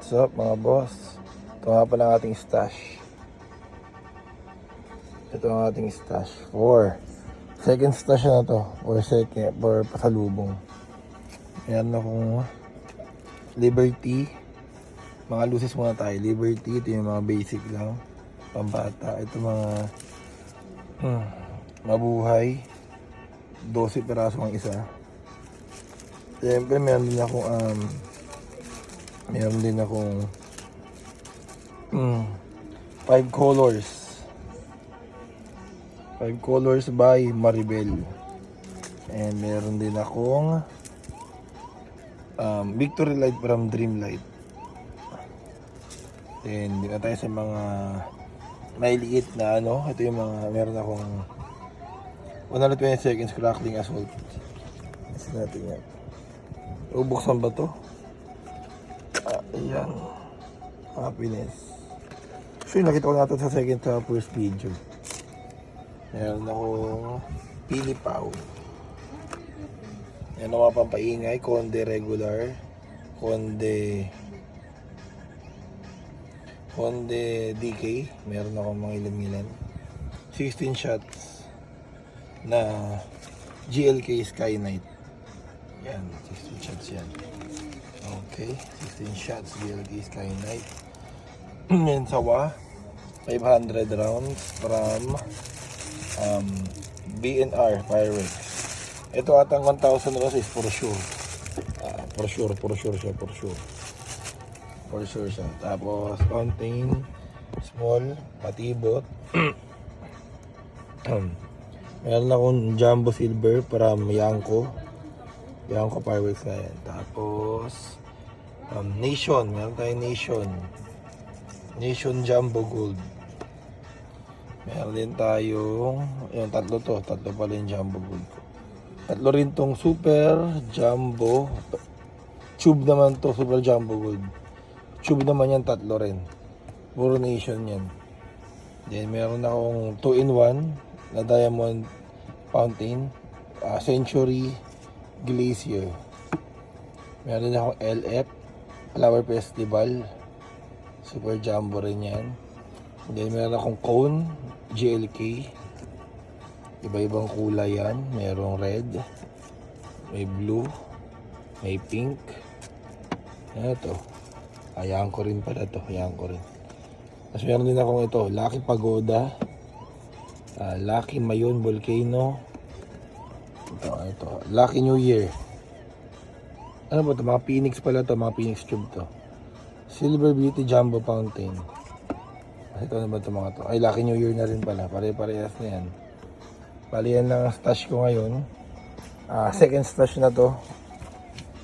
What's up mga boss? Ito nga pala ang ating stash. Ito ang ating stash. Second stash na to. For pasalubong. Ayan akong Liberty. Mga luces muna tayo. Liberty. Ito yung mga basic lang. Pambata. Ito mga mabuhay. 12 piraso ang isa. Siyempre meron din akong 5 colors. 5 colors by Maribel. And meron din akong Victory Light from Dreamlight. Then dito tayo sa mga mailiit na ano. Ito yung mga meron akong 120 seconds crackling assault. Kasi natin yan. Buksan ba to? Ayan. Happiness. So nakita ko natin sa first video. Meron akong pilipaw. Yan ang mga pampaingay. Konde regular. Konde DK. Meron akong mga ilan. 16 shots na GLK Sky Knight. Yan. 16 shots yan. Okay. 16 shots GLK Sky Knight. Yan sawa. 500 rounds from BNR Fireworks. Ito atang 1,000 rounds is for sure. For sure siya. Tapos fountain, small, patibot. Meron akong jumbo silver para Yanko Fireworks na yan. Tapos Nation, meron tayong Nation Jumbo Gold. Meron din tayong tatlo pala yung Jumbo Gold. Tatlo rin tong Super Jumbo Tube naman to, Super Jumbo Gold. Tube naman yan, tatlo rin. Puro Nation yan. Then meron akong 2-in-1 na Diamond Fountain, Century Glacier. Meron din akong LF Flower Festival, Super Jumbo rin yan. Then meron akong Cone GLK, iba-ibang kulay yan. Merong red, may blue, may pink. Ano to? Ayan ko rin pala to. Tapos meron din akong ito, Lucky Pagoda, Lucky Mayon Volcano. Ito, Lucky New Year. Ano ba ito? Mga Phoenix pala to, mga Phoenix Tube to. Silver Beauty Jumbo Fountain. Ito na ba ito mga to? Ay, Lucky New Year na rin pala. Pare-parehas na yan. Bali yan lang ang stash ko ngayon. Second stash na to.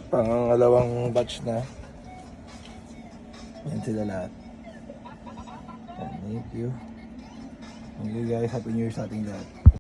Pangalawang batch na. Yan sila lahat. Thank you. Thank you guys. Happy New Year sa ating lahat.